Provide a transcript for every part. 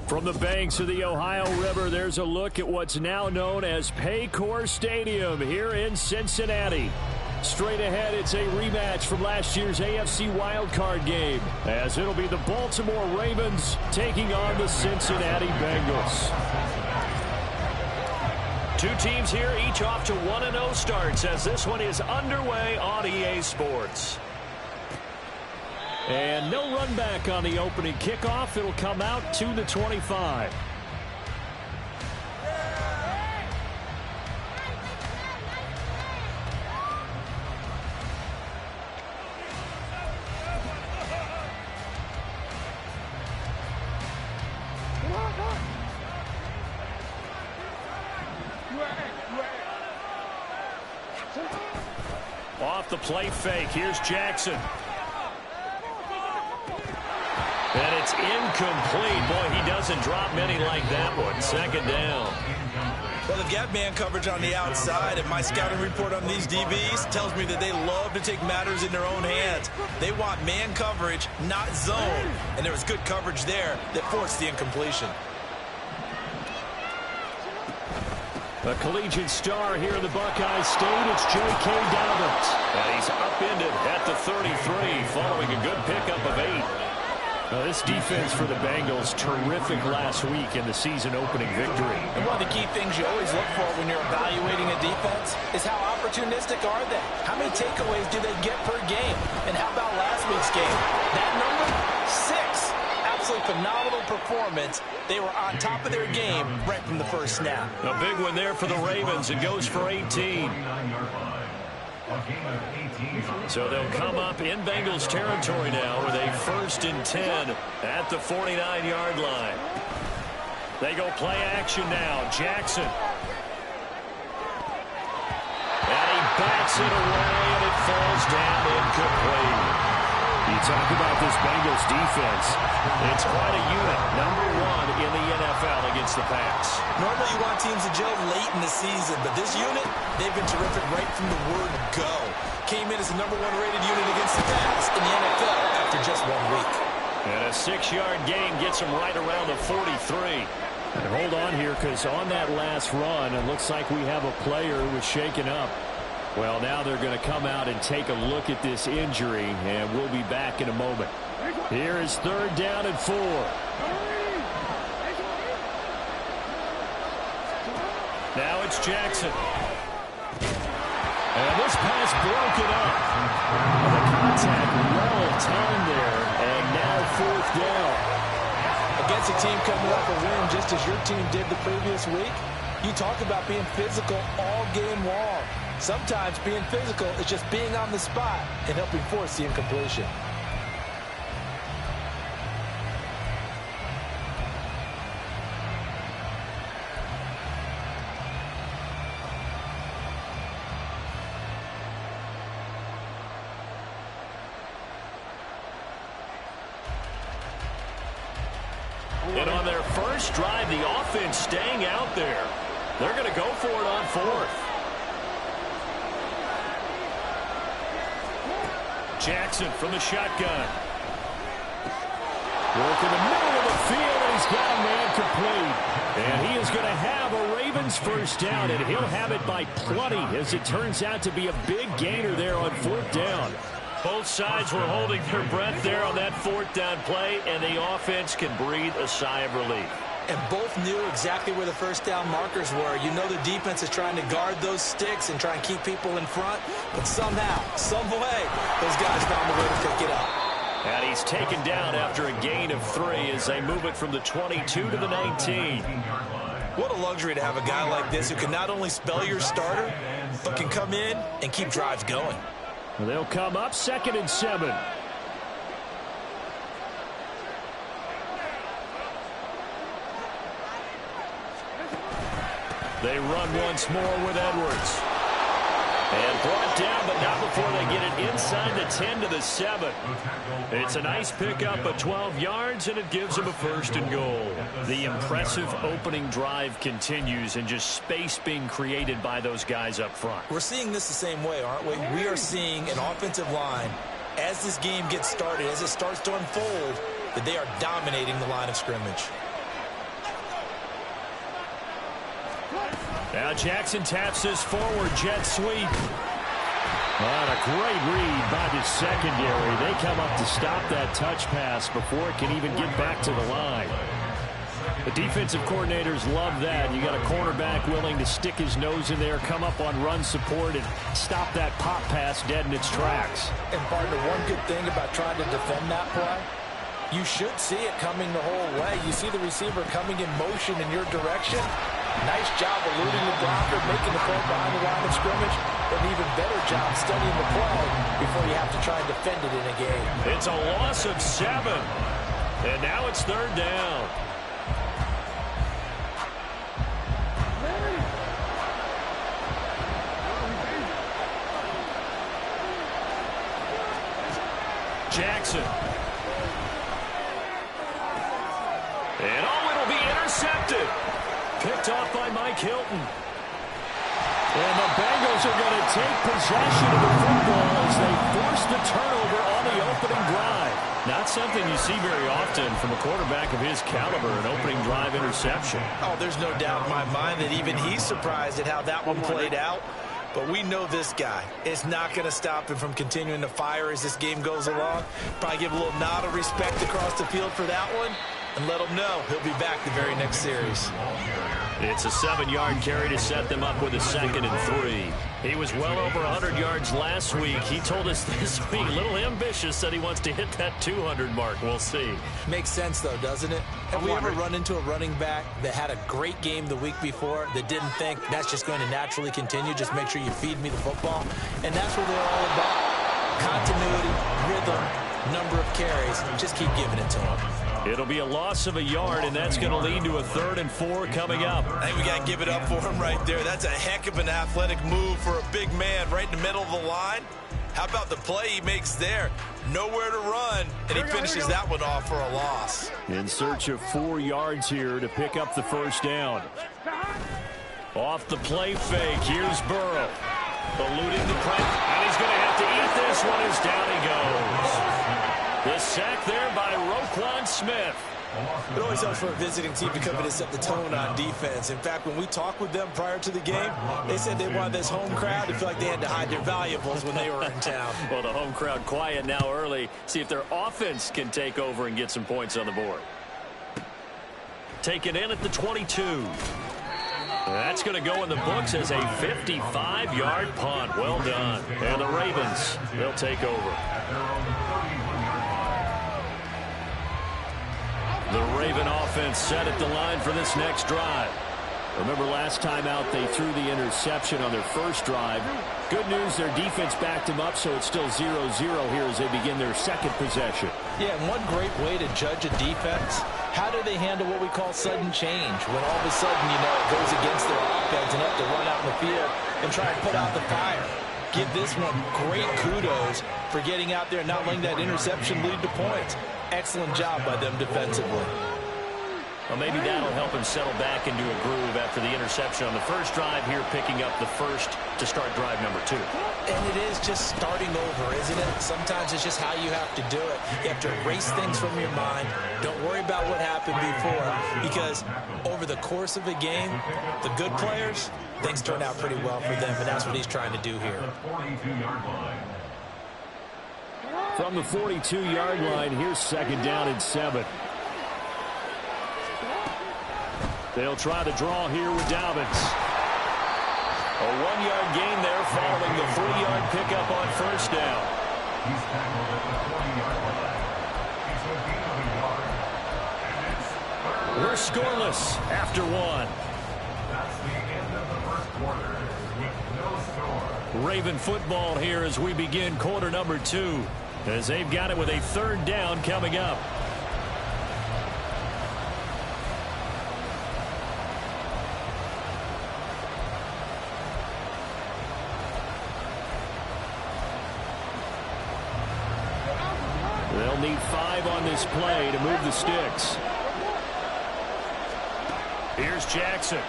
From the banks of the Ohio River, there's a look at what's now known as Paycor Stadium here in Cincinnati. Straight ahead, it's a rematch from last year's AFC wildcard game, as it'll be the Baltimore Ravens taking on the Cincinnati Bengals. Two teams here, each off to 1-0 starts as this one is underway on EA Sports. And no run back on the opening kickoff. It'll come out to the 25. Off the play fake. Here's Jackson. And it's incomplete. Boy, he doesn't drop many like that one. Second down. Well, they've got man coverage on the outside, and my scouting report on these DBs tells me that they love to take matters in their own hands. They want man coverage, not zone. And there was good coverage there that forced the incompletion. A collegiate star here in the Buckeye State, it's J.K. Dobbins. And he's upended at the 33 following a good pickup of 8. Now, this defense for the Bengals, terrific last week in the season-opening victory. And one of the key things you always look for when you're evaluating a defense is how opportunistic are they? How many takeaways do they get per game? And how about last week's game? That number? 6. Absolutely phenomenal performance. They were on top of their game right from the first snap. A big one there for the Ravens. It goes for 18. So they'll come up in Bengals territory now with a 1st and 10 at the 49-yard line. They go play action now. Jackson. And he backs it away, and it falls down incomplete. You talk about this Bengals defense. It's quite a unit. #1 in the NFL against the pass. Normally you want teams to gel late in the season, but this unit, they've been terrific right from the word go. Came in as the #1 rated unit against the pass in the NFL after just 1 week. And a 6-yard gain gets them right around the 43. And hold on here, because on that last run, it looks like we have a player who was shaken up. Well, now they're going to come out and take a look at this injury, and we'll be back in a moment. Here is 3rd down and 4. Now it's Jackson. And this pass broken up. The contact well timed there, and now 4th down. Against a team coming off a win just as your team did the previous week, you talk about being physical all game long. Sometimes being physical is just being on the spot and helping force the incompletion. And on their first drive, the offense staying out there. They're going to go for it on 4th. Jackson from the shotgun. Work in the middle of the field, and he's got a man complete. And he is going to have a Ravens 1st down, and he'll have it by plenty, as it turns out to be a big gainer there on 4th down. Both sides were holding their breath there on that 4th down play, and the offense can breathe a sigh of relief. And both knew exactly where the 1st down markers were. You know the defense is trying to guard those sticks and try and keep people in front. But somehow, some way, those guys found a way to pick it up. And he's taken down after a gain of 3 as they move it from the 22 to the 19. What a luxury to have a guy like this who can not only spell your starter, but can come in and keep drives going. They'll come up 2nd and 7. They run once more with Edwards. And brought down, but not before they get it inside the 10 to the 7. It's a nice pickup of 12 yards, and it gives them a 1st and goal. The impressive opening drive continues, and just space being created by those guys up front. We're seeing this the same way, aren't we? We are seeing an offensive line, as this game gets started, as it starts to unfold, that they are dominating the line of scrimmage. Now Jackson taps his forward jet sweep. And a great read by the secondary. They come up to stop that touch pass before it can even get back to the line. The defensive coordinators love that. You got a cornerback willing to stick his nose in there, come up on run support, and stop that pop pass dead in its tracks. And partner, one good thing about trying to defend that play, you should see it coming the whole way. You see the receiver coming in motion in your direction. Nice job eluding the blocker, making the play behind the line of scrimmage. An even better job studying the play before you have to try and defend it in a game. It's a loss of 7. And now it's 3rd down. Jackson. And it'll be intercepted. Picked off by Mike Hilton. And the Bengals are going to take possession of the football as they force the turnover on the opening drive. Not something you see very often from a quarterback of his caliber, an opening drive interception. Oh, there's no doubt in my mind that even he's surprised at how that one played out. But we know this guy is not going to stop him from continuing to fire as this game goes along. Probably give a little nod of respect across the field for that one and let him know he'll be back the very next series. It's a 7-yard carry to set them up with a 2nd and 3. He was well over 100 yards last week. He told us this week, a little ambitious, said he wants to hit that 200 mark. We'll see. Makes sense, though, doesn't it? Have we ever run into a running back that had a great game the week before that didn't think that's just going to naturally continue? Just make sure you feed me the football. And that's what they're all about. Continuity, rhythm, number of carries. Just keep giving it to them. It'll be a loss of a yard, and that's going to lead to a 3rd and 4 coming up. I think we got to give it up for him right there. That's a heck of an athletic move for a big man right in the middle of the line. How about the play he makes there? Nowhere to run, and he finishes that one off for a loss. In search of 4 yards here to pick up the 1st down. Off the play fake, here's Burrow. Eluding the pressure, and he's going to have to eat this one as down he goes. The sack there by Roquan Smith. It always helps for a visiting team to come in and set the tone on defense. In fact, when we talked with them prior to the game, they said they wanted this home crowd to feel like they had to hide their valuables when they were in town. Well, the home crowd quiet now early. See if their offense can take over and get some points on the board. Taken in at the 22. That's going to go in the books as a 55-yard punt. Well done. And the Ravens, they'll take over. The Raven offense set at the line for this next drive. Remember last time out they threw the interception on their first drive. Good news, their defense backed them up, so it's still 0-0 here as they begin their 2nd possession. Yeah, and one great way to judge a defense, how do they handle what we call sudden change? When all of a sudden, you know, it goes against their offense and have to run out in the field and try and put out the fire. Give this one great kudos for getting out there and not letting that interception lead to points. Excellent job by them defensively. Well, maybe that'll help him settle back into a groove after the interception on the first drive here, picking up the 1st to start drive number 2. And it is just starting over, isn't it? Sometimes it's just how you have to do it. You have to erase things from your mind. Don't worry about what happened before, because over the course of a game, the good players, things turn out pretty well for them, and that's what he's trying to do here. From the 42-yard line, here's 2nd down and 7. They'll try to draw here with Dobbins. A 1-yard gain there following the 3-yard pickup on 1st down. We're scoreless after 1. Raven football here as we begin quarter number 2, as they've got it with a 3rd down coming up. They'll need 5 on this play to move the sticks. Here's Jackson.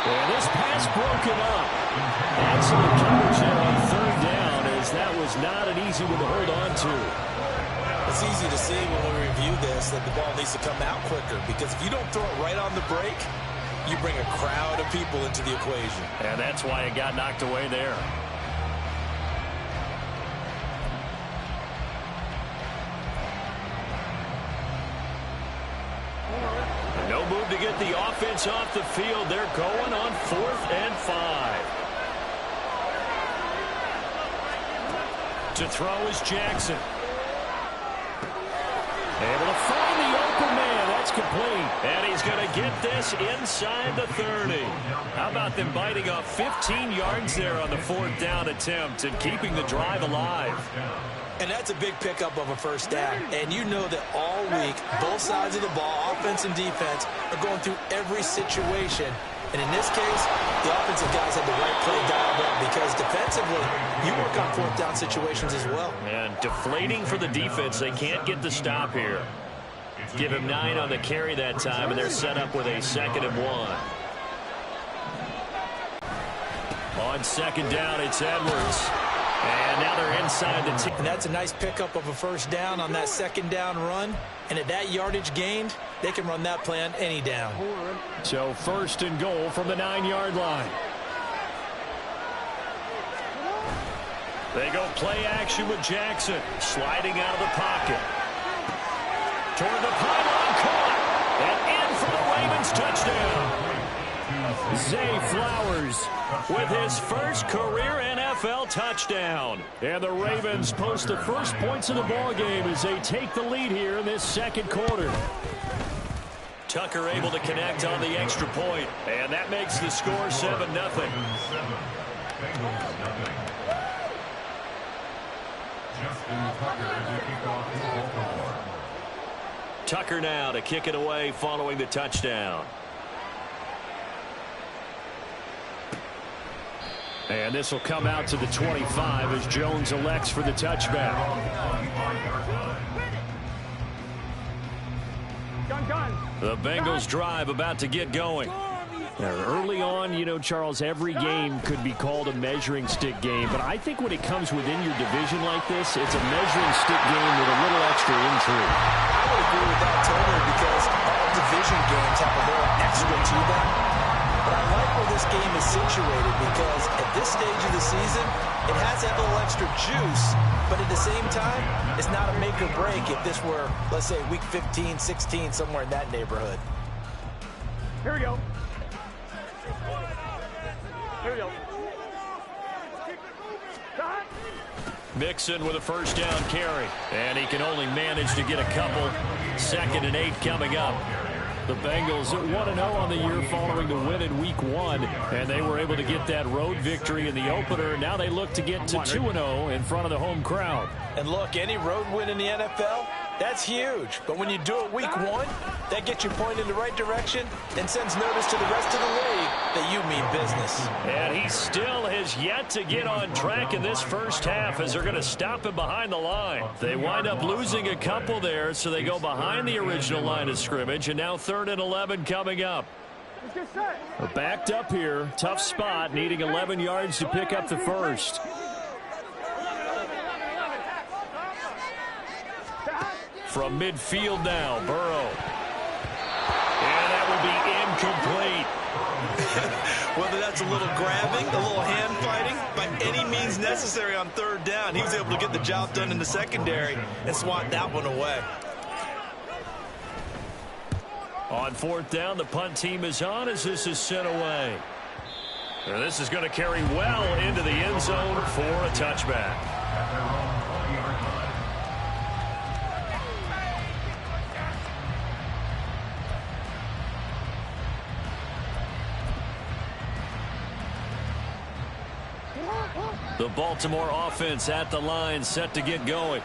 And this pass broken up. Excellent coverage there on 3rd down as as that was not an easy one to hold on to. It's easy to see when we review this that the ball needs to come out quicker, because if you don't throw it right on the break, you bring a crowd of people into the equation. And that's why it got knocked away there. No move to get the offense off the field. They're going on 4th and 5. To throw is Jackson. Able to find the open man. That's complete. And he's going to get this inside the 30. How about them biting off 15 yards there on the 4th down attempt and keeping the drive alive? And that's a big pickup of a first down. And you know that all week, both sides of the ball, offense and defense, are going through every situation. And in this case, the offensive guys had the right play dialed up, because defensively, you work on 4th down situations as well. And deflating for the defense. They can't get the stop here. Give him 9 on the carry that time, and they're set up with a 2nd and 1. On 2nd down, it's Edwards. And now they're inside the 10. And that's a nice pickup of a first down on that 2nd down run. And at that yardage gained, they can run that play on any down. So 1st and goal from the 9-yard line. They go play action with Jackson. Sliding out of the pocket. Toward the pylon, caught. And in for the Ravens touchdown. Zay Flowers with his first career NFL touchdown. And the Ravens post the first points of the ball game as they take the lead here in this 2nd quarter. Tucker able to connect on the extra point, and that makes the score 7-0. Tucker now to kick it away following the touchdown. And this will come out to the 25 as Jones elects for the touchback. The Bengals drive about to get going. Now, early on, you know, Charles, every game could be called a measuring stick game. But I think when it comes within your division like this, it's a measuring stick game with a little extra intrigue. I would agree with that totally, because all division games have a little extra to them. But I like where this game is situated, because at this stage of the season, it has that little extra juice, but at the same time, it's not a make or break if this were, let's say, week 15, 16, somewhere in that neighborhood. Here we go. Here we go. Mixon with a first down carry, and he can only manage to get a couple. 2nd and 8 coming up. The Bengals 1-0 on the year following the win in Week 1, and they were able to get that road victory in the opener. Now they look to get to 2-0 in front of the home crowd. And look, any road win in the NFL, that's huge. But when you do it Week 1, that gets you pointed in the right direction and sends notice to the rest of the league that you mean business. And he still has yet to get on track in this first half, as they're going to stop him behind the line. They wind up losing a couple there, so they go behind the original line of scrimmage, and now 3rd and 11 coming up. They're backed up here. Tough spot, needing 11 yards to pick up the first. From midfield now, Burrow. And that will be incomplete. Whether that's a little grabbing, a little hand fighting, by any means necessary on 3rd down, he was able to get the job done in the secondary and swat that one away. On 4th down, the punt team is on as this is sent away. And this is going to carry well into the end zone for a touchback. The Baltimore offense at the line, set to get going.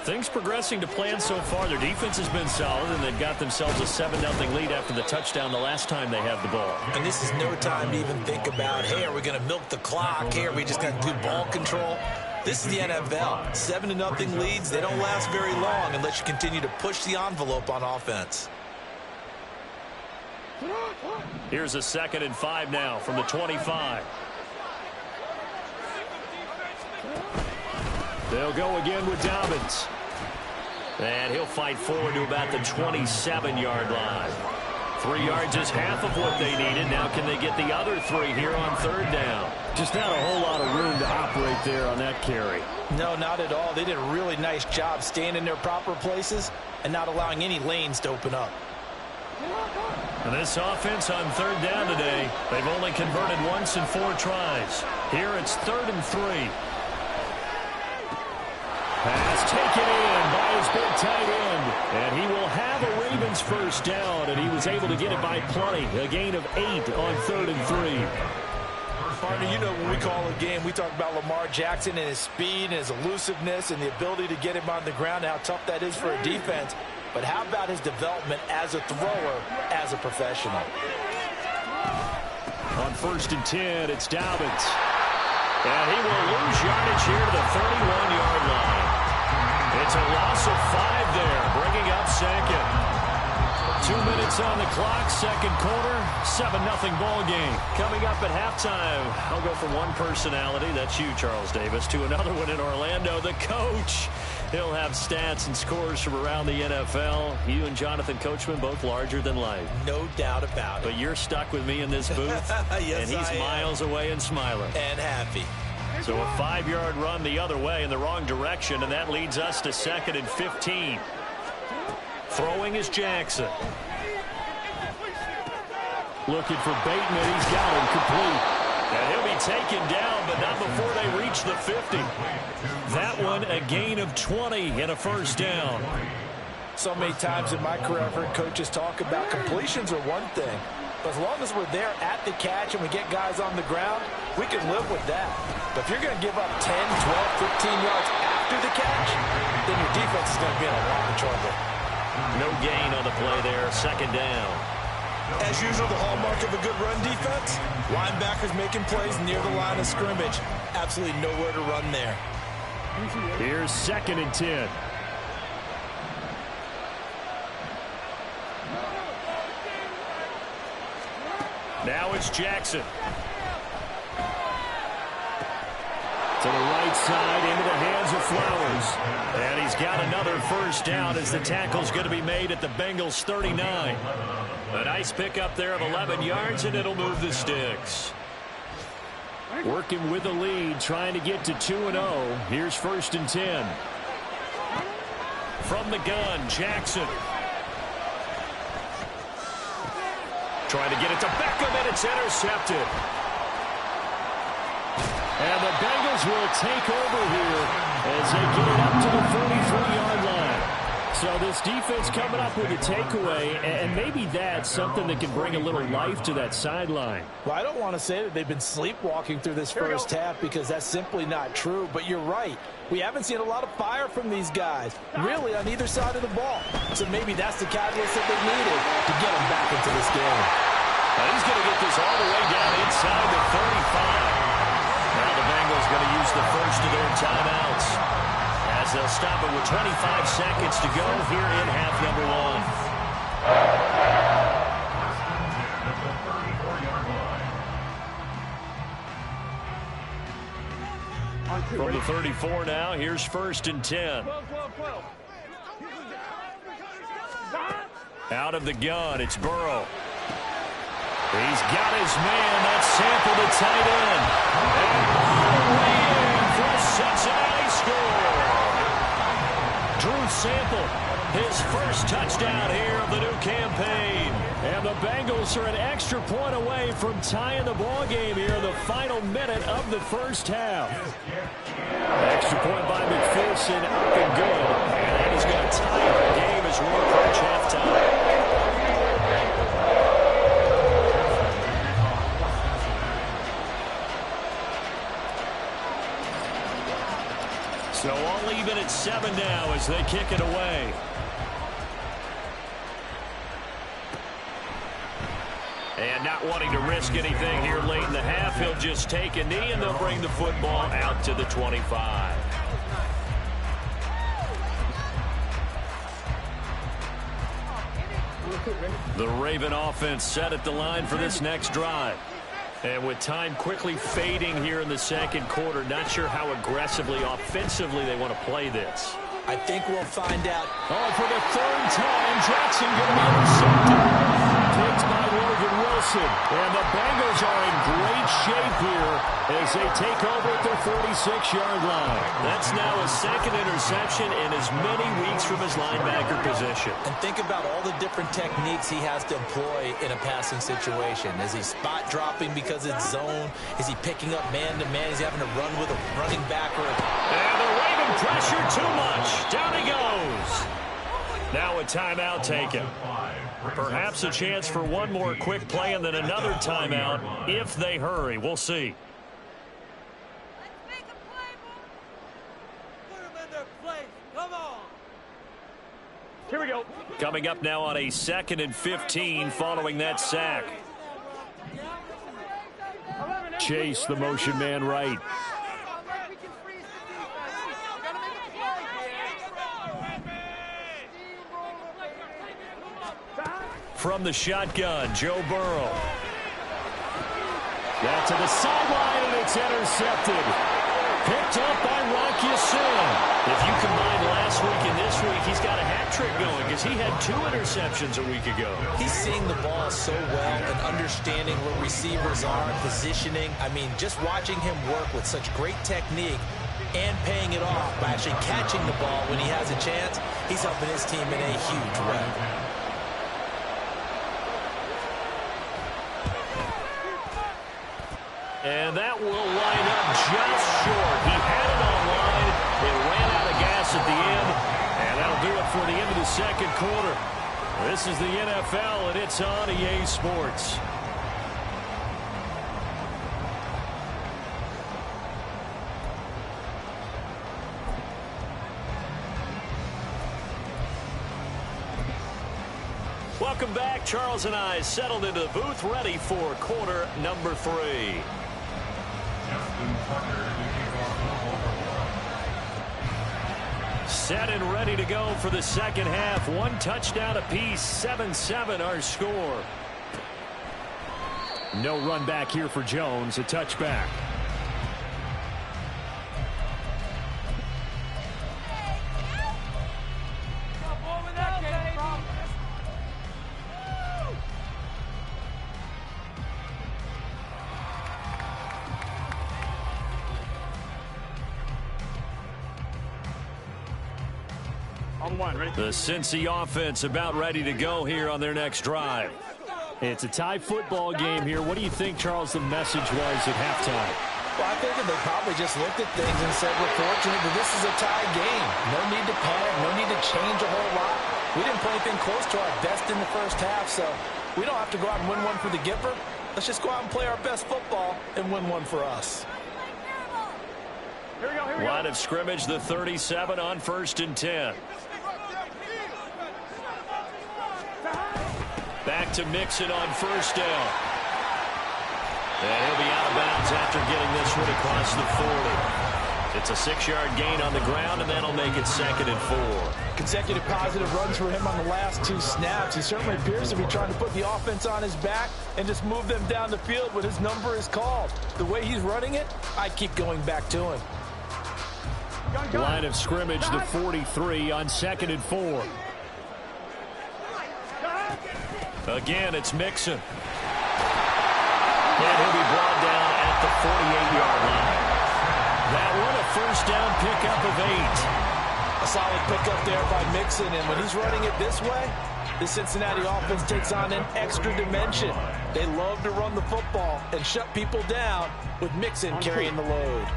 Things progressing to plan so far. Their defense has been solid, and they've got themselves a 7-0 lead after the touchdown the last time they had the ball. And this is no time to even think about, hey, are we going to milk the clock? Hey, are we just going to do ball control? This is the NFL. 7-0 leads, they don't last very long unless you continue to push the envelope on offense. Here's a 2nd and 5 now from the 25. They'll go again with Dobbins. And he'll fight forward to about the 27-yard line. 3 yards is half of what they needed. Now can they get the other 3 here on third down? Just not a whole lot of room to operate there on that carry. No, not at all. They did a really nice job staying in their proper places and not allowing any lanes to open up. And this offense on third down today, they've only converted once in 4 tries. Here it's 3rd and 3. Pass taken in by his big tight end. And he will have a Ravens first down, and he was able to get it by plenty. A gain of 8 on 3rd and 3. Partner, you know when we call a game, we talk about Lamar Jackson and his speed and his elusiveness and the ability to get him on the ground, how tough that is for a defense. But how about his development as a thrower, as a professional? On 1st and 10, it's Dobbins. And he will lose yardage here to the 31-yard line. It's a loss of 5 there, bringing up 2nd. 2 minutes on the clock, second quarter, 7-0 ball game. Coming up at halftime, I'll go from one personality, that's you, Charles Davis, to another one in Orlando, the coach. He'll have stats and scores from around the NFL. You and Jonathan Coachman, both larger than life. No doubt about it. But you're stuck with me in this booth, yes, and he's miles away and smiling. And happy. So a 5-yard run the other way in the wrong direction, and that leads us to 2nd and 15. Throwing is Jackson. Looking for Bateman. He's got him complete. And he'll be taken down, but not before they reach the 50. That one a gain of 20 and a first down. So many times in my career I've heard coaches talk about completions are one thing. But as long as we're there at the catch and we get guys on the ground, we can live with that. But if you're going to give up 10, 12, 15 yards after the catch, then your defense is going to be in a lot of trouble. No gain on the play there, 2nd down. As usual, the hallmark of a good run defense, linebackers making plays near the line of scrimmage. Absolutely nowhere to run there. Here's 2nd and 10. Now it's Jackson. To the right side, into the hands of Flowers. And he's got another first down as the tackle's going to be made at the Bengals 39. A nice pickup there of 11 yards, and it'll move the sticks. Working with the lead, trying to get to 2-0. Here's 1st and 10. From the gun, Jackson. Trying to get it to Beckham, and it's intercepted. And the Bengals will take over here as they get it up to the 43-yard line. So this defense coming up with a takeaway, and maybe that's something that can bring a little life to that sideline. Well, I don't want to say that they've been sleepwalking through this first half because that's simply not true, but you're right. We haven't seen a lot of fire from these guys, really, on either side of the ball. So maybe that's the catalyst that they needed to get them back into this game. He's going to get this all the way down inside the 35. Now the Bengals going to use the first of their timeouts as they'll stop it with 25 seconds to go here in half number 1. From the 34 now, here's 1st and 10. Out of the gun, it's Burrow. He's got his man. That's Sample to tight end. And all the way in for a Cincinnati score. Drew Sample, his first touchdown here of the new campaign. And the Bengals are an extra point away from tying the ball game here in the final minute of the first half. Extra point by McPherson, up and good. And that is going to tie the game as we approach halftime. So all even at 7 now as they kick it away. And not wanting to risk anything here late in the half, he'll just take a knee and they'll bring the football out to the 25. The Raven offense set at the line for this next drive. And with time quickly fading here in the second quarter, not sure how aggressively, offensively they want to play this. I think we'll find out. Oh, for the third time, Jackson going to be intercepted. Picked by Logan Wilson. And the Bengals are in great shape here as they take over at their 46-yard line. That's now his second interception in as many weeks from his linebacker position. And think about all the different techniques he has to employ in a passing situation. Is he spot dropping because it's zone? Is he picking up man-to-man? Is he having to run with a running back? And they're waving pressure too much. Down he goes. Now a timeout taken. Perhaps a chance for one more quick play and then another timeout if they hurry. We'll see. Let's make a play, put them in their place. Come on. Here we go. Coming up now on a 2nd and 15 following that sack. Chase, the motion man right. From the shotgun, Joe Burrow. That to the sideline, and it's intercepted. Picked up by Rock Ya-Sin. If you combine last week and this week, he's got a hat trick going because he had 2 interceptions a week ago. He's seeing the ball so well and understanding what receivers are, positioning. I mean, just watching him work with such great technique and paying it off by actually catching the ball when he has a chance, he's helping his team in a huge way. And that will line up just short. He had it on line. It ran out of gas at the end. And that'll do it for the end of the second quarter. This is the NFL, and it's on EA Sports. Welcome back. Charles and I settled into the booth, ready for quarter number 3. Set and ready to go for the second half. 1 touchdown apiece, 7-7 our score. No run back here for Jones, a touchback. The Cincy offense about ready to go here on their next drive. It's a tie football game here. What do you think, Charles, the message was at halftime? Well, I think they probably just looked at things and said, we're fortunate that this is a tie game. No need to panic, no need to change a whole lot. We didn't play anything close to our best in the first half, so we don't have to go out and win one for the Gipper. Let's just go out and play our best football and win one for us. Here we go, here we go. Line of scrimmage, the 37 on 1st and 10. Back to Mixon on 1st down. And he'll be out of bounds after getting this one across the 40. It's a 6-yard gain on the ground, and that'll make it 2nd and 4. Consecutive positive runs for him on the last 2 snaps. He certainly appears to be trying to put the offense on his back and just move them down the field when his number is called. The way he's running it, I keep going back to him. Line of scrimmage, the 43 on 2nd and 4. Again, it's Mixon. And he'll be brought down at the 48-yard line. That one, a 1st down pickup of 8. A solid pickup there by Mixon, and when he's running it this way, the Cincinnati offense takes on an extra dimension. They love to run the football and shut people down with Mixon carrying the load.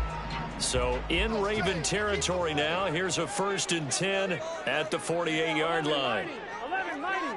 So in Raven territory now, here's a 1st and 10 at the 48-yard line. 11-90.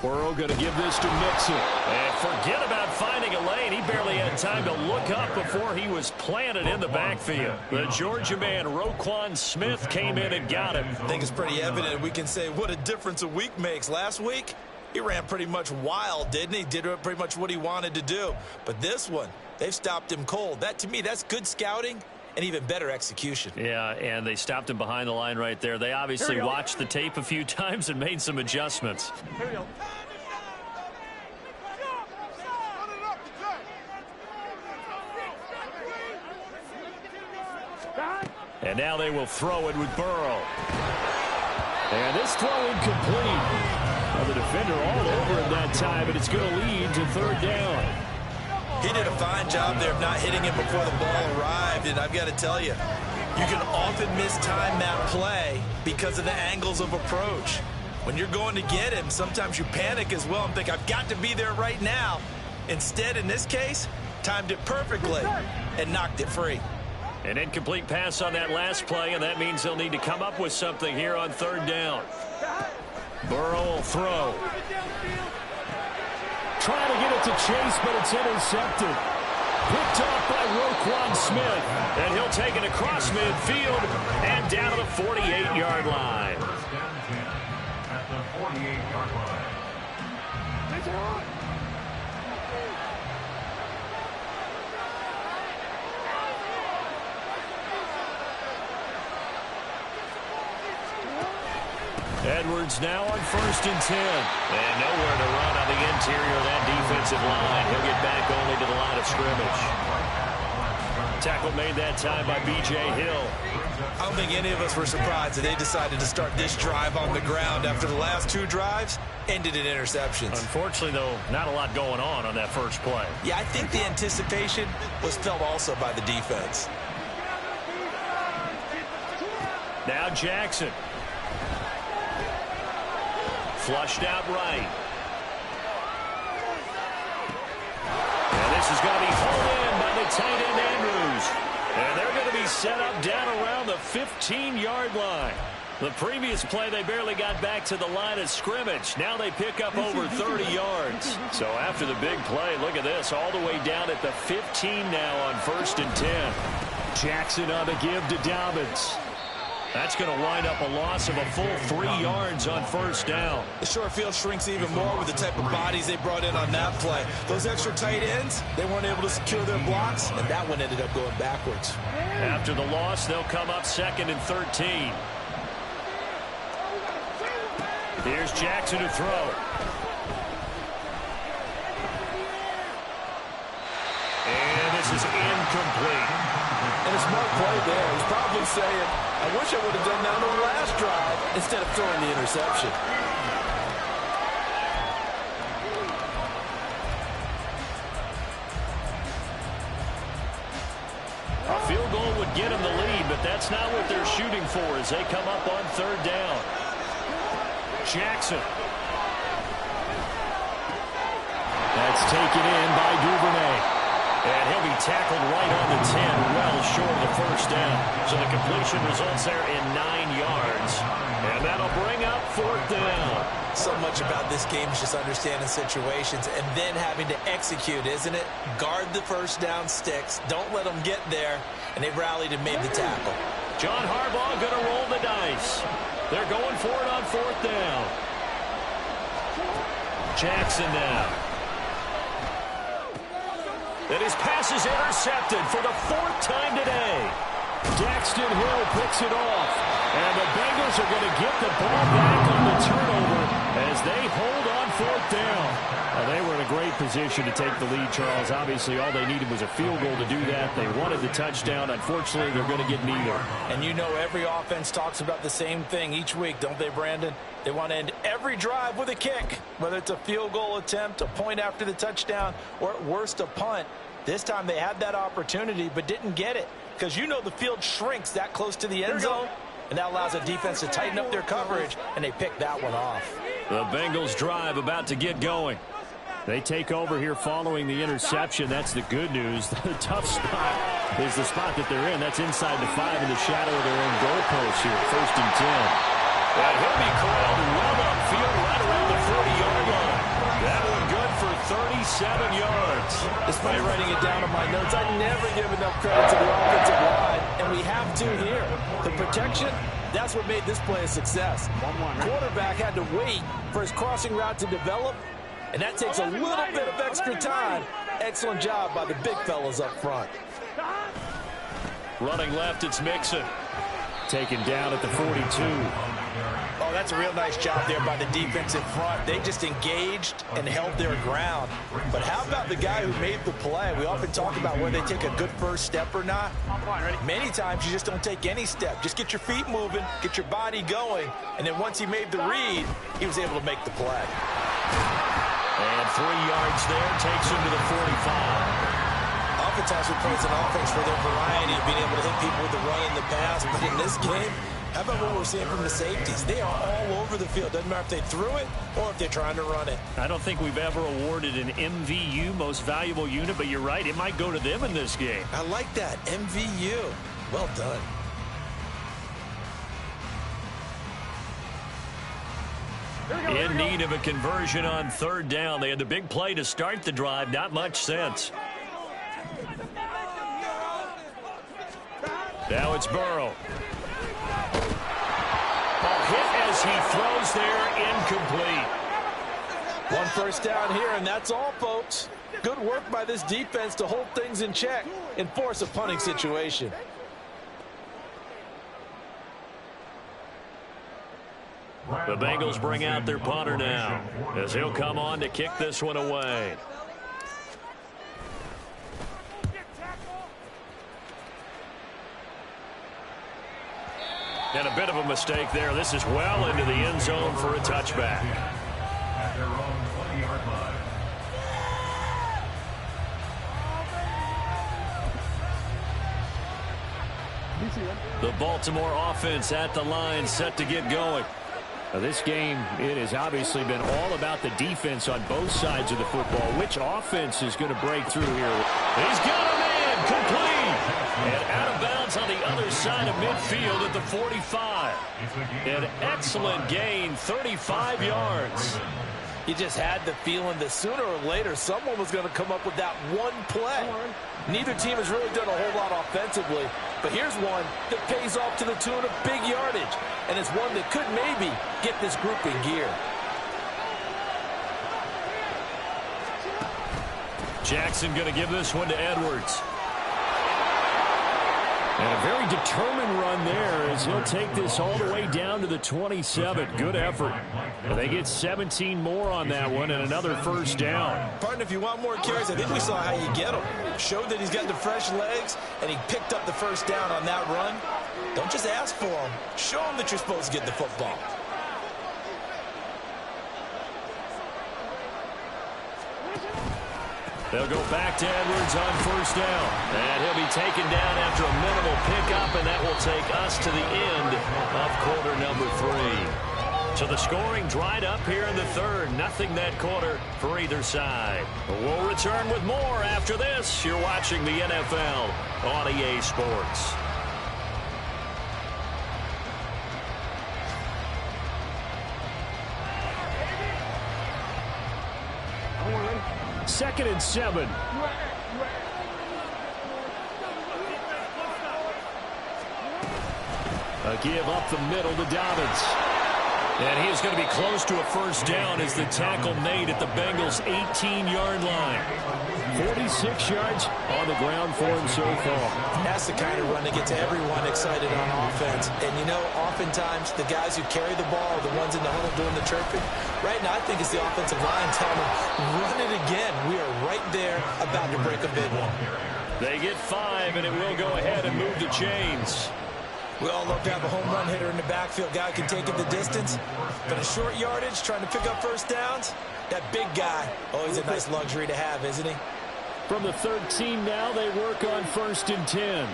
Burrow going to give this to Mixon. And forget about finding a lane. He barely had time to look up before he was planted in the backfield. The Georgia man, Roquan Smith, came in and got him. I think it's pretty evident. We can say what a difference a week makes. Last week, he ran pretty much wild, didn't he? Did pretty much what he wanted to do. But this one, they've stopped him cold. That, to me, that's good scouting and even better execution. Yeah, and they stopped him behind the line right there. They obviously watched the tape a few times and made some adjustments. Here we go. And now they will throw it with Burrow. And this throw incomplete. Well, the defender all over him that time, and it's going to lead to third down. He did a fine job there of not hitting him before the ball arrived, and I've got to tell you, you can often mistime that play because of the angles of approach. When you're going to get him, sometimes you panic as well and think, I've got to be there right now. Instead, in this case, timed it perfectly and knocked it free. An incomplete pass on that last play, and that means they'll need to come up with something here on third down. Burrow will throw. Trying to get it to Chase, but it's intercepted. Picked off by Roquan Smith. And he'll take it across midfield and down to the 48-yard line. At the 48-yard line. Edwards now on 1st and 10. And nowhere to run on the interior of that defensive line. He'll get back only to the line of scrimmage. Tackle made that time by B.J. Hill. I don't think any of us were surprised that they decided to start this drive on the ground after the last 2 drives ended in interceptions. Unfortunately, though, not a lot going on that first play. Yeah, I think the anticipation was felt also by the defense. Now Jackson. Flushed out right. And this is going to be hauled in by the tight end Andrews. And they're going to be set up down around the 15-yard line. The previous play, they barely got back to the line of scrimmage. Now they pick up over 30 yards. So after the big play, look at this, all the way down at the 15 now on 1st and 10. Jackson on the give to Dobbins. That's going to wind up a loss of a full 3 yards on 1st down. The short field shrinks even more with the type of bodies they brought in on that play. Those extra tight ends, they weren't able to secure their blocks, and that one ended up going backwards. After the loss, they'll come up 2nd and 13. Here's Jackson to throw. And this is incomplete. And a smart play there. He's probably saying, I wish I would have done that on the last drive instead of throwing the interception. A field goal would get them the lead, but that's not what they're shooting for as they come up on 3rd down. Jackson. That's taken in by Duvernay. And he'll be tackled right on the 10, well short of the 1st down. So the completion results there in 9 yards. And that'll bring up 4th down. So much about this game is just understanding situations and then having to execute, isn't it? Guard the 1st down sticks. Don't let them get there. And they rallied and made the tackle. John Harbaugh going to roll the dice. They're going for it on 4th down. Jackson now. And his pass is intercepted for the 4th time today. Daxton Hill picks it off. And the Bengals are going to get the ball back on the turnover as they hold on 4th down. They were in a great position to take the lead, Charles. Obviously, all they needed was a field goal to do that. They wanted the touchdown. Unfortunately, they're going to get neither. And you know every offense talks about the same thing each week, don't they, Brandon? They want to end every drive with a kick, whether it's a field goal attempt, a point after the touchdown, or at worst a punt. This time they had that opportunity but didn't get it because you know the field shrinks that close to the end zone, and that allows a defense to tighten up their coverage, and they pick that one off. The Bengals drive about to get going. They take over here following the interception. That's the good news. The tough spot is the spot that they're in. That's inside the 5 in the shadow of their own goalpost here. 1st and 10. And he'll be corralled well upfield right around the 40-yard line. That one good for 37 yards. Despite writing it down on my notes, I never give enough credit to the offensive line, and we have to here. The protection, that's what made this play a success. Quarterback had to wait for his crossing route to develop, and that takes a little bit of extra time. Excellent job by the big fellas up front. Running left, it's Mixon. Taken down at the 42. Oh, that's a real nice job there by the defensive front. They just engaged and held their ground. But how about the guy who made the play? We often talk about whether they take a good first step or not. Many times you just don't take any step. Just get your feet moving, get your body going, and then once he made the read, he was able to make the play. And 3 yards there, takes him to the 45. Oftentimes we praise an offense for their variety of being able to hit people with the run and the pass, but in this game, how about what we're seeing from the safeties? They are all over the field. Doesn't matter if they threw it or if they're trying to run it. I don't think we've ever awarded an MVU, most valuable unit, but you're right, it might go to them in this game. I like that, MVU. Well done. In need of a conversion on 3rd down. They had the big play to start the drive. Not much sense. Now it's Burrow. Ball hit as he throws there, incomplete. 1 first down here, and that's all, folks. Good work by this defense to hold things in check and force a punting situation. The Bengals bring out their punter now, as he'll come on to kick this one away. And a bit of a mistake there. This is well into the end zone for a touchback. At their own 20-yard line. The Baltimore offense at the line, set to get going. Now this game, it has obviously been all about the defense on both sides of the football. Which offense is going to break through here? He's got a man, complete. And out of bounds on the other side of midfield at the 45. An excellent gain, 35 yards. You just had the feeling that sooner or later someone was going to come up with that one play. Neither team has really done a whole lot offensively, but here's one that pays off to the tune of big yardage, and it's one that could maybe get this group in gear. Jackson going to give this one to Edwards. And a very determined run there as he'll take this all the way down to the 27. Good effort. But they get 17 more on that one and another first down. Partner, if you want more carries, I think we saw how you get them. Showed that he's got the fresh legs, and he picked up the first down on that run. Don't just ask for them. Show them that you're supposed to get the football. They'll go back to Edwards on first down. And he'll be taken down after a minimal pickup, and that will take us to the end of quarter number 3. So the scoring dried up here in the 3rd. Nothing that quarter for either side. We'll return with more after this. You're watching the NFL on EA Sports. Second and 7. A give up the middle to Dobbins. And he is going to be close to a first down as the tackle made at the Bengals' 18-yard line. 46 yards on the ground for him so far. That's the kind of run that gets everyone excited on offense. And, you know, oftentimes the guys who carry the ball are the ones in the huddle doing the chirping. Right now, I think it's the offensive line telling them, run it again. We are right there about to break a big one. They get 5, and it will go ahead and move the chains. We all love to have a home run hitter in the backfield. Guy can take it the distance. But a short yardage, trying to pick up first downs, that big guy, oh, he's a nice luxury to have, isn't he? From the 13 now, they work on 1st and 10.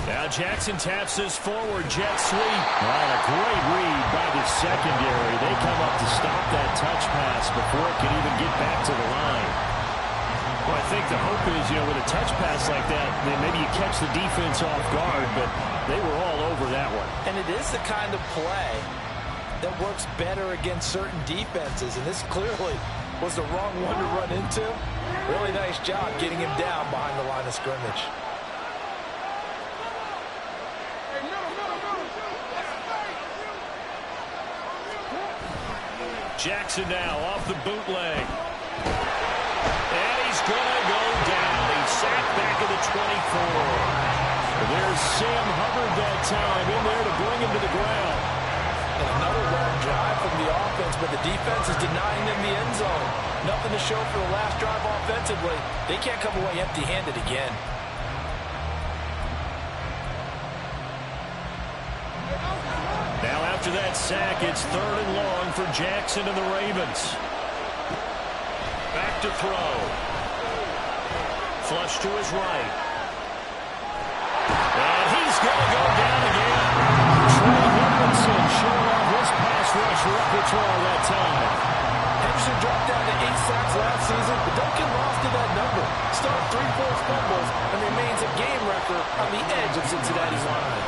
Now Jackson taps this forward, jet sweep. And a great read by the secondary. They come up to stop that touch pass before it can even get back to the line. Well, I think the hope is, you know, with a touch pass like that, then maybe you catch the defense off guard, but they were all over that one. And it is the kind of play that works better against certain defenses, and this clearly was the wrong one to run into. Really nice job getting him down behind the line of scrimmage. Jackson now off the bootleg. And he's going to go down. He's sacked back at the 24. There's Sam Hubbard that time in there to bring him to the ground. And another long drive from the offense, but the defense is denying them the end zone. Nothing to show for the last drive offensively. They can't come away empty-handed again. Now after that sack, it's 3rd and long for Jackson and the Ravens. Back to throw. Flush to his right. And he's going to go down again. Trey Hendrickson showing off his pass rush repertoire that time. Henderson dropped down to 8 sacks last season, but don't get lost in that number. Start 3 forced fumbles and remains a game record on the edge of Cincinnati's line.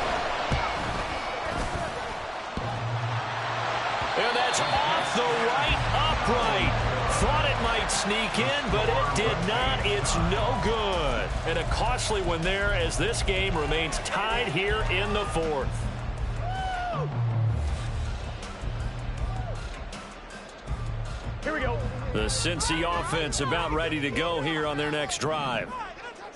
And that's off the right upright. Thought it might sneak in, but it did not. It's no good. And a costly one there as this game remains tied here in the 4th. Here we go. The Cincy offense about ready to go here on their next drive.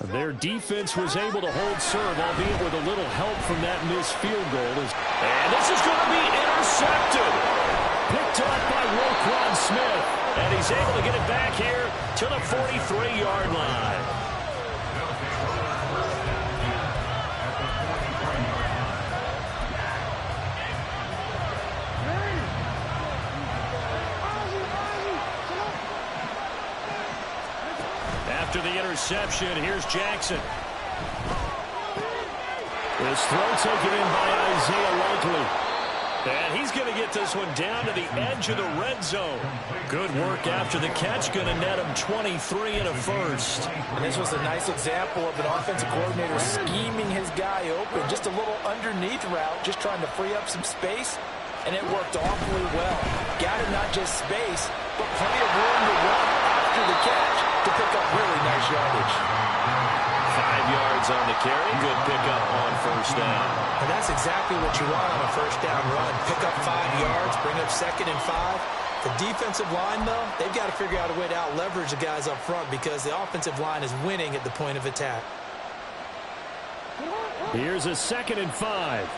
Their defense was able to hold serve, albeit with a little help from that missed field goal. And this is going to be intercepted. Picked up by Roquan Smith. And he's able to get it back here to the 43-yard line. After the interception, here's Jackson. This throw taken in by Isaiah Likely. And he's going to get this one down to the edge of the red zone. Good work after the catch. Going to net him 23 and a first. And this was a nice example of an offensive coordinator scheming his guy open. Just a little underneath route, just trying to free up some space. And it worked awfully well. Got him not just space, but plenty of room to run after the catch to pick up really nice yardage. 5 yards on the carry. Good pickup on first down. And that's exactly what you want on a first down run. Pick up 5 yards, bring up 2nd and 5. The defensive line, though, they've got to figure out a way to out-leverage the guys up front because the offensive line is winning at the point of attack. Here's a 2nd and 5.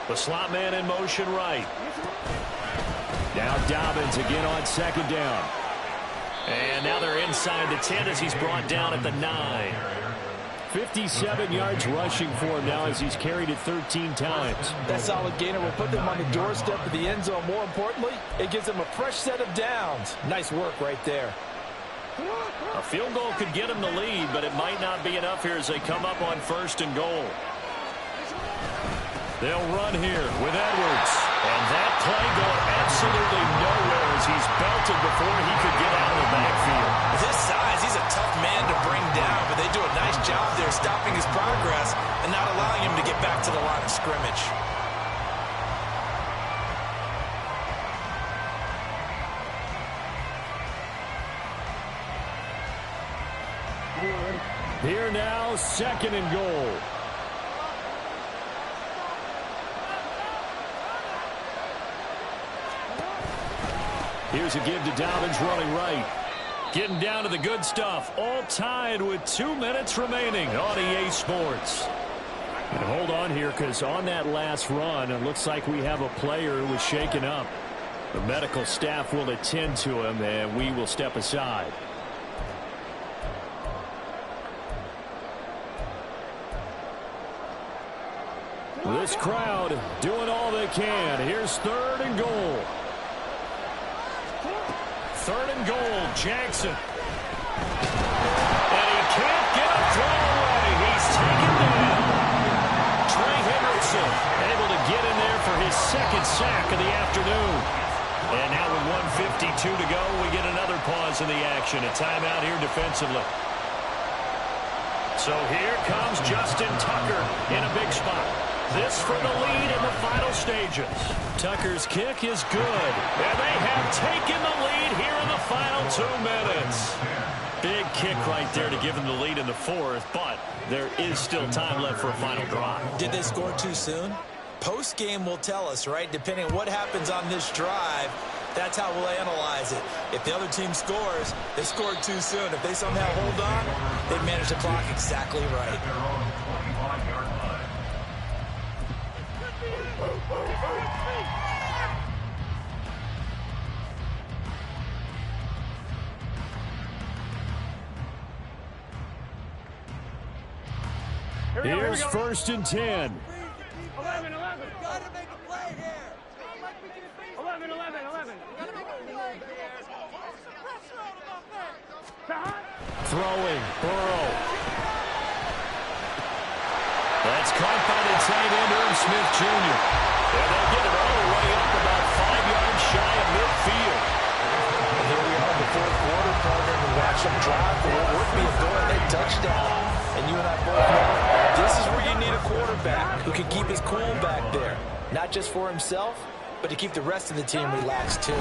The slot man in motion right. Now Dobbins again on 2nd down. And now they're inside the 10 as he's brought down at the 9. 57 yards rushing for him now as he's carried it 13 times. That solid gainer will put them on the doorstep of the end zone. More importantly, it gives them a fresh set of downs. Nice work right there. A field goal could get them the lead, but it might not be enough here as they come up on 1st and goal. They'll run here with Edwards. And that play going absolutely nowhere as he's belted before he could get out of the backfield. With his size, he's a tough man to bring down, but they do a nice job there stopping his progress and not allowing him to get back to the line of scrimmage. Here now, 2nd and goal. Here's a give to Dobbins running right. Getting down to the good stuff. All tied with 2 minutes remaining on EA Sports. And hold on here because on that last run, it looks like we have a player who was shaken up. The medical staff will attend to him, and we will step aside. This crowd doing all they can. Here's 3rd and goal. 3rd and goal, Jackson. And he can't get a throw away. He's taken down. Trey Hendrickson able to get in there for his 2nd sack of the afternoon. And now with 1:52 to go, we get another pause in the action. A timeout here defensively. So here comes Justin Tucker in a big spot. This for the lead in the final stages. Tucker's kick is good. And they have taken the lead here in the final 2 minutes. Big kick right there to give them the lead in the 4th, but there is still time left for a final drive. Did they score too soon? Post-game will tell us, right? Depending on what happens on this drive, That's how we'll analyze it. If the other team scores, they scored too soon. If they somehow hold on, they manage the clock exactly right. At their own 25-yard line. Here's 1st and 10. 11. Gotta make a play here. 11. Throwing, Burrow. That's caught by the tight end, Irv Smith Jr. And they'll get it all the way up about 5 yards shy of midfield. And here we are in the fourth quarter, partner, and watch them drive for what would be a go-ahead touchdown. And you and I both know this is where you need a quarterback who can keep his cool back there. Not just for himself, but to keep the rest of the team relaxed too.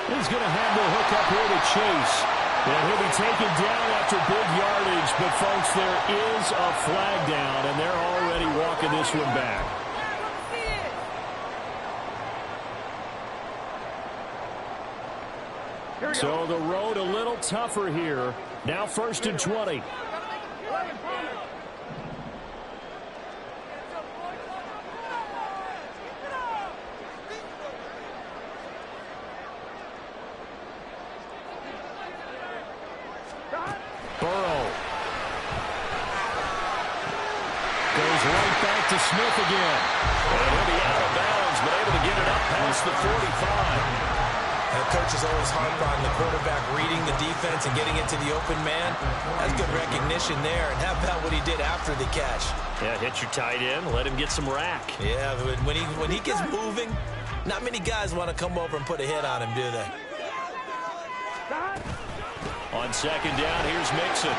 He's going to have the hook up here to Chase. And he'll be taken down after big yardage. But, folks, there is a flag down, and they're already walking this one back. So the road a little tougher here. Now 1st and 20. Burrow goes right back to Smith again. And he'll be out of bounds, but able to get it up past the 45. And coaches always harp on the quarterback reading the defense and getting into the open man. That's good recognition there. And how about what he did after the catch? Yeah, hit your tight end, let him get some rack. Yeah, but when he gets moving, not many guys want to come over and put a hit on him, do they? On 2nd down, here's Mixon.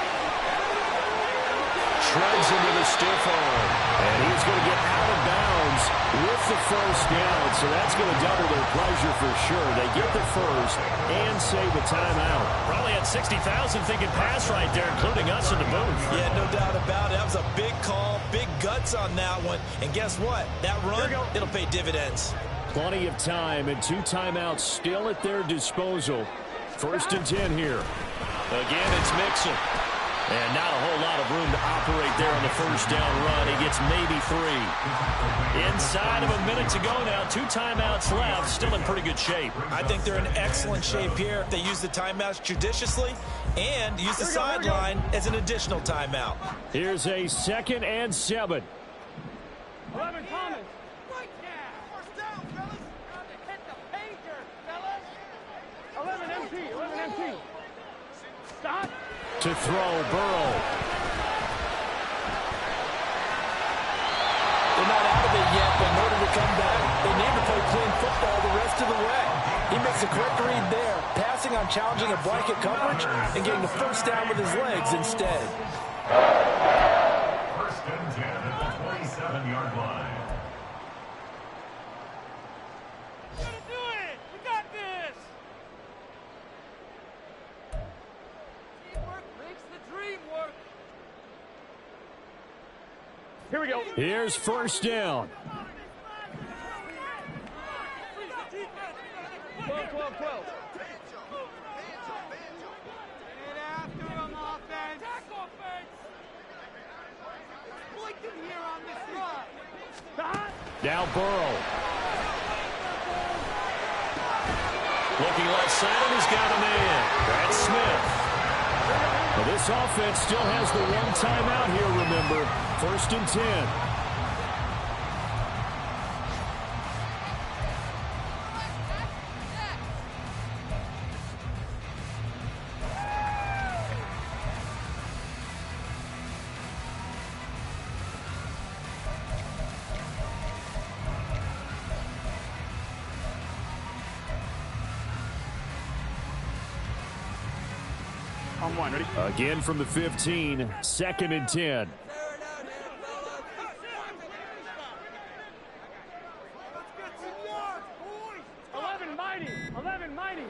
Treads into the stiff arm. And he's going to get out of bounds with the 1st down. So that's going to double their pleasure for sure. They get the 1st and save a timeout. Probably had 60,000 thinking pass right there, including us in the booth. Yeah, no doubt about it. That was a big call, big guts on that one. And guess what? That run, it'll pay dividends. Plenty of time and 2 timeouts still at their disposal. 1st and 10 here. Again, it's Mixon. And not a whole lot of room to operate there on the 1st down run. He gets maybe 3. Inside of a minute to go now. 2 timeouts left. Still in pretty good shape. I think they're in excellent shape here if they use the timeouts judiciously and use the sideline as an additional timeout. Here's a 2nd and 7. 11 Thomas. Right now. 1st down, fellas. Hit the painter, fellas. 11 MT. Stop. To throw, Burrow. They're not out of it yet, but in order to come back, they need to play clean football the rest of the way. He makes a correct read there, passing on challenging a blanket coverage and getting the 1st down with his legs instead. 1st and 10 at the 27-yard line. Here we go. Here's 1st down. 12. Get after him, offense. Attack offense. Exploit him here on this run. Now Burrow. Looking left side, and he's got a man. That's Smith. Well, this offense still has the 1 timeout here, remember. 1st and 10. On 1, ready? Again from the 15, 2nd and 10. 11 mighty.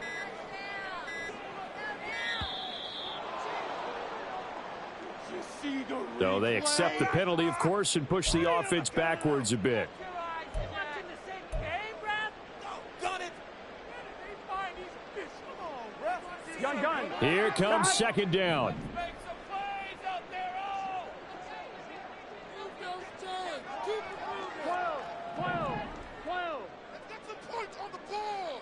So they accept the penalty, of course, and push the offense backwards a bit. Here comes second down. Make some plays out there, all. Move those chains. Keep it moving. 12. Let's get some points on the ball.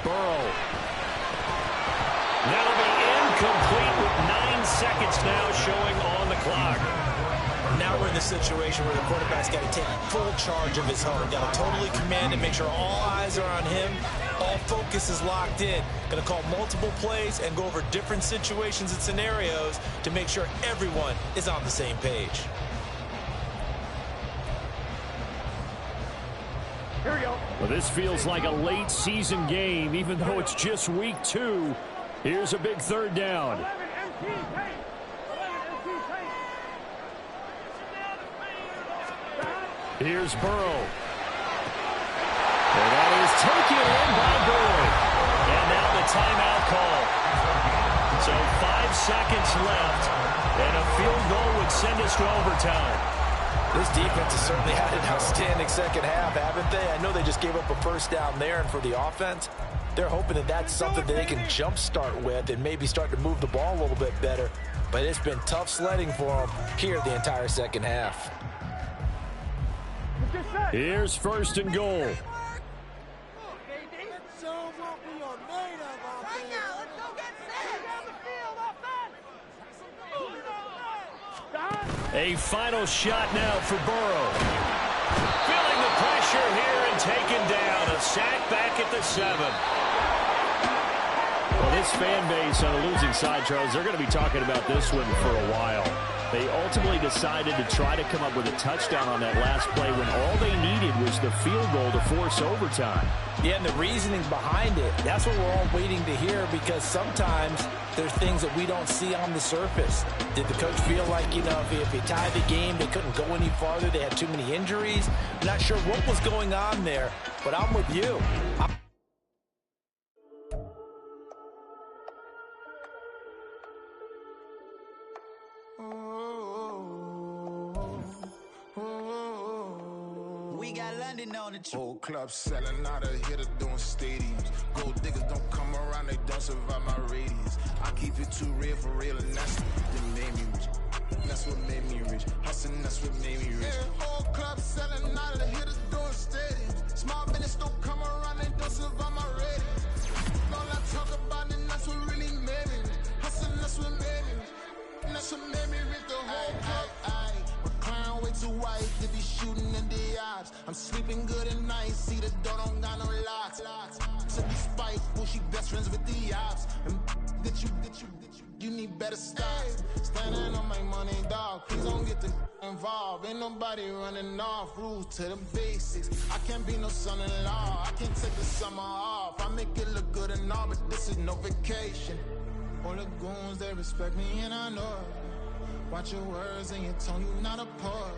Burrow. That'll be incomplete with 9 seconds now showing on the clock. Now we're in the situation where the quarterback's got to take full charge of his home. Got to totally command and make sure all eyes are on him. All focus is locked in. Going to call multiple plays and go over different situations and scenarios to make sure everyone is on the same page. Here we go. Well, this feels like a late season game, even though it's just week 2. Here's a big third down. Here's Burrow. And that is taken in by Boyd. And now the timeout call. So 5 seconds left, and a field goal would send us to overtime. This defense has certainly had an outstanding second half, haven't they? I know they just gave up a first down there, and for the offense, they're hoping that that's something that they can jumpstart with and maybe start to move the ball a little bit better. But it's been tough sledding for them here the entire second half. Here's first and goal. A final shot now for Burrow. Feeling the pressure here and taken down. A sack back at the 7. Well, this fan base on a losing side, Charles, they're going to be talking about this one for a while. They ultimately decided to try to come up with a touchdown on that last play when all they needed was the field goal to force overtime. Yeah, and the reasoning behind it, that's what we're all waiting to hear, because sometimes there's things that we don't see on the surface. Did the coach feel like, you know, if they tied the game, they couldn't go any farther, they had too many injuries? I'm not sure what was going on there, but I'm with you. We got London on the Whole club selling out of hitter doing stadiums. Gold diggers don't come around, they don't survive my radius. I keep it too real for real, and that's what made me rich. That's what made me rich. Hustling, that's what made me rich. Yeah, whole club selling out of hitters doing stadiums. Small business don't come around, they don't survive my radius. All I talk about it, that's what really made me rich. Hustling, that's what made me rich. And that's what made me rich. The whole club. Recline way too white to be shooting in the eyes. I'm sleeping good at night, see the door don't got no locks. To be spiteful, she best friends with the ops. And you need better style. Standing on my money, dog. Please don't get the involved. Ain't nobody running off. Rules to the basics. I can't be no son-in-law. I can't take the summer off. I make it look good and all, but this is no vacation. All the goons, they respect me and I know it. Watch your words and your tone, you not a poet.